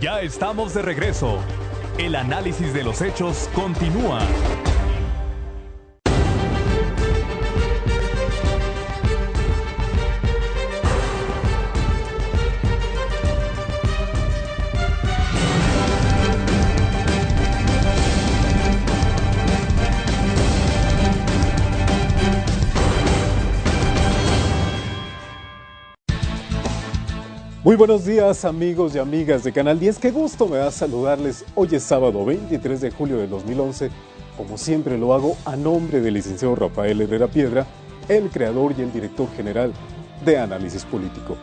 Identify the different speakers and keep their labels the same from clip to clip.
Speaker 1: Ya estamos de regreso. El análisis de los hechos continúa.
Speaker 2: Muy buenos días, amigos y amigas de Canal 10, qué gusto me da saludarles. Hoy es sábado 23 de julio de 2011, como siempre lo hago a nombre del licenciado Rafael Herrera Piedra, el creador y el director general de Análisis Político.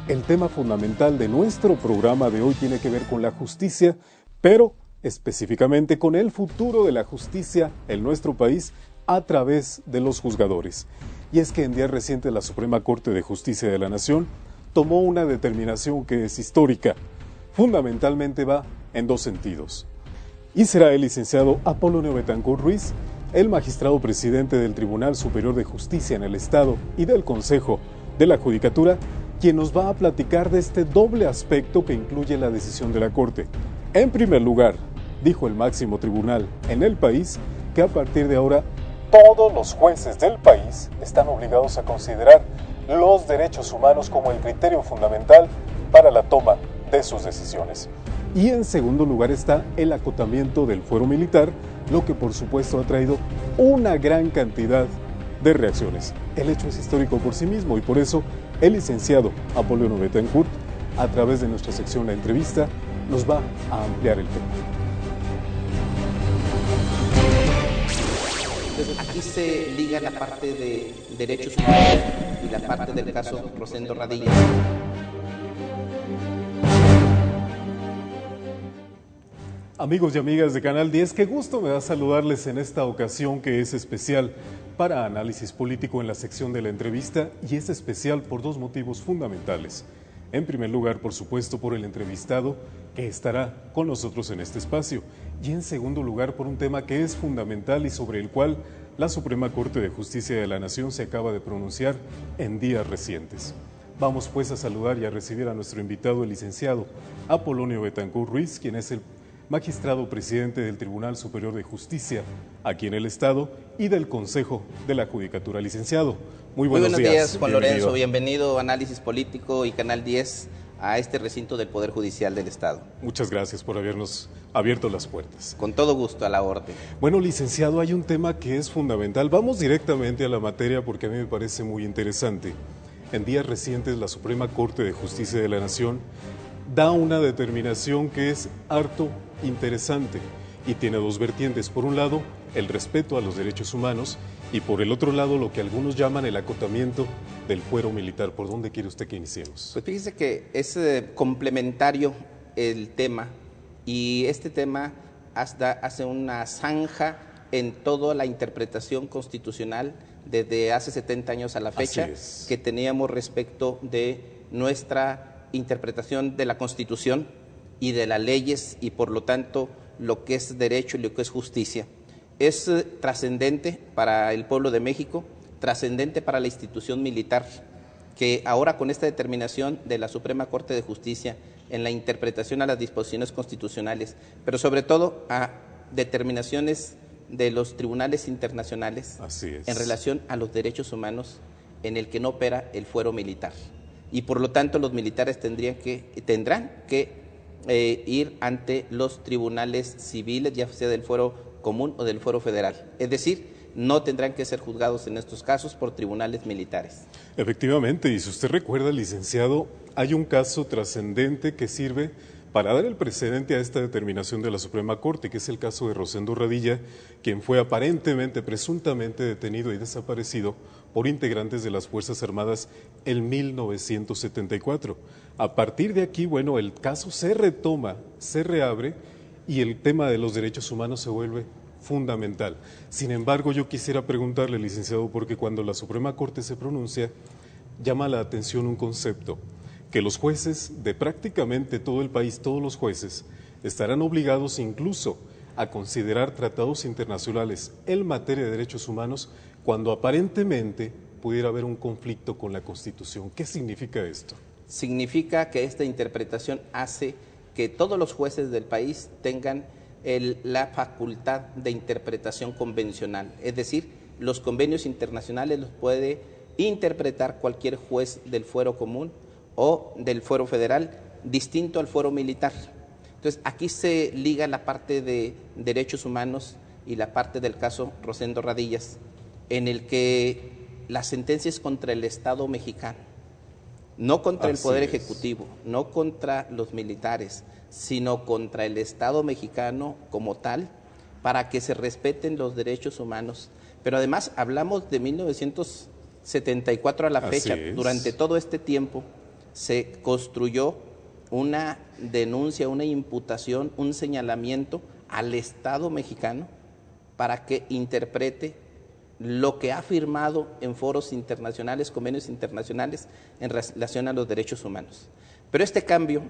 Speaker 2: El tema fundamental de nuestro programa de hoy tiene que ver con la justicia, pero específicamente con el futuro de la justicia en nuestro país a través de los juzgadores. Y es que en días recientes la Suprema Corte de Justicia de la Nación tomó una determinación que es histórica. Fundamentalmente va en dos sentidos. Y será el licenciado Apolonio Betancourt Ruiz, el magistrado presidente del Tribunal Superior de Justicia en el Estado y del Consejo de la Judicatura, quien nos va a platicar de este doble aspecto que incluye la decisión de la Corte. En primer lugar, dijo el máximo tribunal en el país que a partir de ahora todos los jueces del país están obligados a considerar los derechos humanos como el criterio fundamental para la toma de sus decisiones. Y en segundo lugar está el acotamiento del fuero militar, lo que por supuesto ha traído una gran cantidad de reacciones. El hecho es histórico por sí mismo y por eso el licenciado Apolonio Betancourt, a través de nuestra sección La Entrevista, nos va a ampliar el tema.
Speaker 3: Entonces, aquí se liga la parte de derechos humanos y la parte del caso Rosendo Radilla.
Speaker 2: Amigos y amigas de Canal 10, qué gusto me da saludarles en esta ocasión que es especial para Análisis Político en la sección de La Entrevista, y es especial por dos motivos fundamentales. En primer lugar, por supuesto, por el entrevistado que estará con nosotros en este espacio, y en segundo lugar, por un tema que es fundamental y sobre el cual la Suprema Corte de Justicia de la Nación se acaba de pronunciar en días recientes. Vamos pues a saludar y a recibir a nuestro invitado, el licenciado Apolonio Betancourt Ruiz, quien es el magistrado presidente del Tribunal Superior de Justicia aquí en el Estado y del Consejo de la Judicatura. Licenciado, muy buenos días.
Speaker 3: Juan Lorenzo, bienvenido a Análisis Político y Canal 10 a este recinto del Poder Judicial del Estado.
Speaker 2: Muchas gracias por habernos abierto las puertas.
Speaker 3: Con todo gusto, a la orden.
Speaker 2: Bueno, licenciado, hay un tema que es fundamental. Vamos directamente a la materia porque a mí me parece muy interesante. En días recientes, la Suprema Corte de Justicia de la Nación da una determinación que es harto interesante y tiene dos vertientes. Por un lado, el respeto a los derechos humanos y por el otro lado, lo que algunos llaman el acotamiento del fuero militar. ¿Por dónde quiere usted que iniciemos?
Speaker 3: Pues fíjese que es complementario el tema, y este tema hace una zanja en toda la interpretación constitucional desde hace 70 años a la fecha que teníamos respecto de nuestra interpretación de la Constitución y de las leyes, y por lo tanto lo que es derecho y lo que es justicia. Es trascendente para el pueblo de México, trascendente para la institución militar, que ahora con esta determinación de la Suprema Corte de Justicia en la interpretación a las disposiciones constitucionales, pero sobre todo a determinaciones de los tribunales internacionales en relación a los derechos humanos, en el que no opera el fuero militar. Y por lo tanto los militares tendrán que ir ante los tribunales civiles, ya sea del fuero común o del fuero federal. Es decir, no tendrán que ser juzgados en estos casos por tribunales militares.
Speaker 2: Efectivamente, y si usted recuerda, licenciado, hay un caso trascendente que sirve para dar el precedente a esta determinación de la Suprema Corte, que es el caso de Rosendo Radilla, quien fue aparentemente, presuntamente detenido y desaparecido por integrantes de las Fuerzas Armadas en 1974. A partir de aquí, bueno, el caso se retoma, se reabre, y el tema de los derechos humanos se vuelve fundamental. Sin embargo, yo quisiera preguntarle, licenciado, porque cuando la Suprema Corte se pronuncia, llama la atención un concepto, que los jueces de prácticamente todo el país, todos los jueces, estarán obligados incluso a considerar tratados internacionales en materia de derechos humanos cuando aparentemente pudiera haber un conflicto con la Constitución. ¿Qué significa esto?
Speaker 3: Significa que esta interpretación hace que todos los jueces del país tengan la facultad de interpretación convencional, es decir, los convenios internacionales los puede interpretar cualquier juez del fuero común o del fuero federal, distinto al fuero militar. Entonces, aquí se liga la parte de derechos humanos y la parte del caso Rosendo Radillas, en el que la sentencia es contra el Estado mexicano, no contra el Poder Ejecutivo, no contra los militares, sino contra el Estado mexicano como tal, para que se respeten los derechos humanos. Pero además hablamos de 1974 a la fecha. Durante todo este tiempo se construyó una denuncia, una imputación, un señalamiento al Estado mexicano para que interprete lo que ha firmado en foros internacionales, convenios internacionales en relación a los derechos humanos. Pero este cambio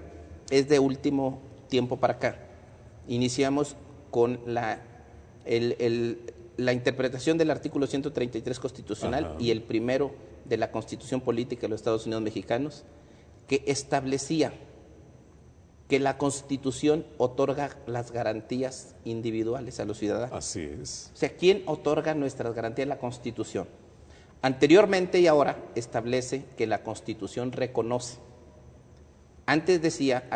Speaker 3: es de último tiempo para acá. Iniciamos con la interpretación del artículo 133 constitucional y el primero de la Constitución Política de los Estados Unidos Mexicanos, que establecía que la Constitución otorga las garantías individuales a los ciudadanos.
Speaker 2: Así es.
Speaker 3: O sea, ¿quién otorga nuestras garantías? La Constitución. Anteriormente y ahora establece que la Constitución reconoce. Antes decía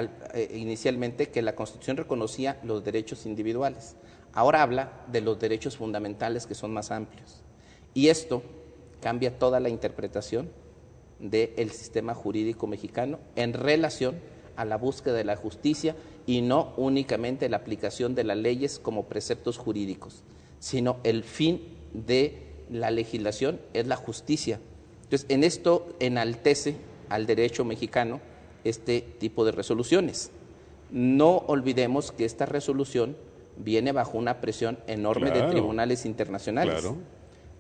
Speaker 3: inicialmente que la Constitución reconocía los derechos individuales. Ahora habla de los derechos fundamentales, que son más amplios. Y esto cambia toda la interpretación del sistema jurídico mexicano en relación a la búsqueda de la justicia, y no únicamente la aplicación de las leyes como preceptos jurídicos, sino el fin de la legislación es la justicia. Entonces, en esto enaltece al derecho mexicano este tipo de resoluciones. No olvidemos que esta resolución viene bajo una presión enorme de tribunales internacionales.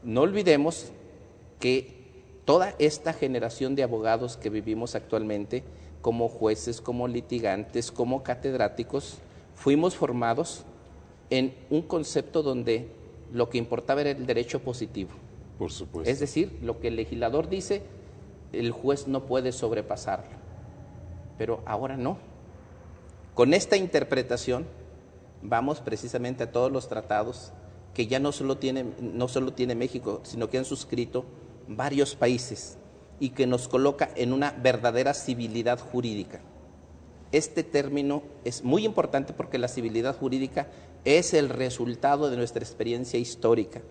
Speaker 3: No olvidemos que toda esta generación de abogados que vivimos actualmente, como jueces, como litigantes, como catedráticos, fuimos formados en un concepto donde lo que importaba era el derecho positivo.
Speaker 2: Por supuesto.
Speaker 3: Es decir, lo que el legislador dice, el juez no puede sobrepasarlo. Pero ahora no. Con esta interpretación vamos precisamente a todos los tratados que ya no solo tiene México, sino que han suscrito varios países, y que nos coloca en una verdadera civilidad jurídica. Este término es muy importante porque la civilidad jurídica es el resultado de nuestra experiencia histórica,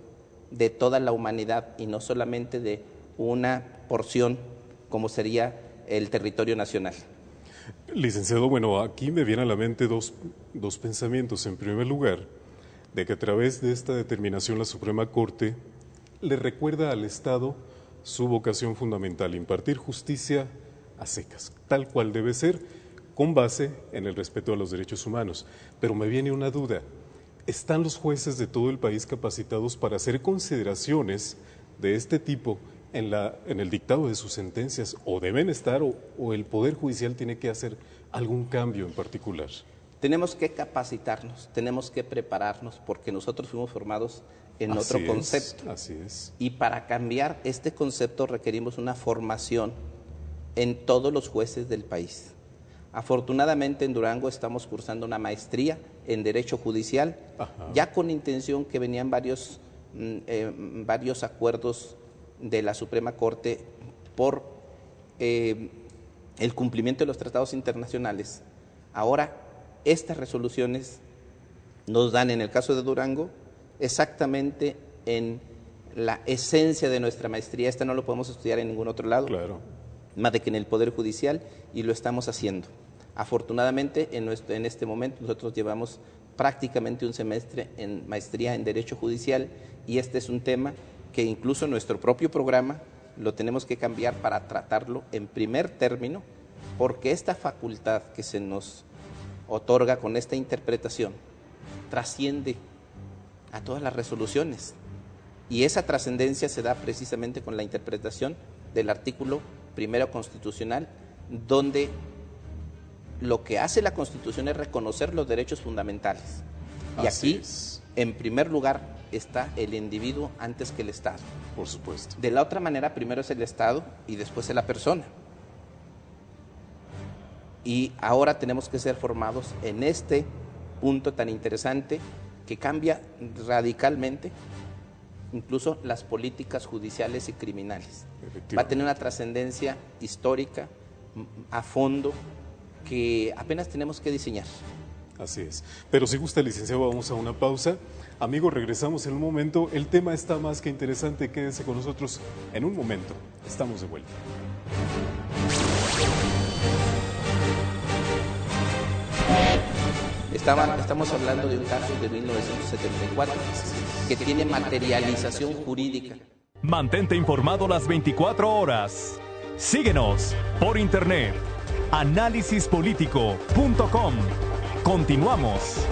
Speaker 3: de toda la humanidad, y no solamente de una porción como sería el territorio nacional.
Speaker 2: Licenciado, bueno, aquí me vienen a la mente dos pensamientos. En primer lugar, de que a través de esta determinación la Suprema Corte le recuerda al Estado su vocación fundamental, impartir justicia a secas, tal cual debe ser, con base en el respeto a los derechos humanos. Pero me viene una duda, ¿están los jueces de todo el país capacitados para hacer consideraciones de este tipo en el dictado de sus sentencias, o deben estar, o el Poder Judicial tiene que hacer algún cambio en particular?
Speaker 3: Tenemos que capacitarnos, tenemos que prepararnos, porque nosotros fuimos formados en otro concepto.
Speaker 2: Así es.
Speaker 3: Y para cambiar este concepto requerimos una formación en todos los jueces del país. Afortunadamente en Durango estamos cursando una maestría en Derecho Judicial, ya con intención que venían varios acuerdos de la Suprema Corte por el cumplimiento de los tratados internacionales. Ahora, estas resoluciones nos dan, en el caso de Durango, exactamente en la esencia de nuestra maestría. Esta no lo podemos estudiar en ningún otro lado, más de que en el Poder Judicial, y lo estamos haciendo. Afortunadamente, en este momento nosotros llevamos prácticamente un semestre en maestría en Derecho Judicial, y este es un tema que incluso nuestro propio programa lo tenemos que cambiar para tratarlo en primer término, porque esta facultad que se nos otorga con esta interpretación trasciende a todas las resoluciones, y esa trascendencia se da precisamente con la interpretación del artículo primero constitucional, donde lo que hace la Constitución es reconocer los derechos fundamentales. Y aquí, en primer lugar, está el individuo antes que el Estado.
Speaker 2: Por supuesto.
Speaker 3: De la otra manera, primero es el Estado y después es la persona. y ahora tenemos que ser formados en este punto tan interesante que cambia radicalmente incluso las políticas judiciales y criminales. Va a tener una trascendencia histórica a fondo que apenas tenemos que diseñar.
Speaker 2: Así es. Pero si gusta, licenciado, vamos a una pausa. Amigos, regresamos en un momento. El tema está más que interesante. Quédense con nosotros en un momento. Estamos de vuelta.
Speaker 3: Estamos hablando de un caso de 1974 que tiene materialización jurídica.
Speaker 1: Mantente informado las 24 horas. Síguenos por internet. Análisispolitico.com. Continuamos.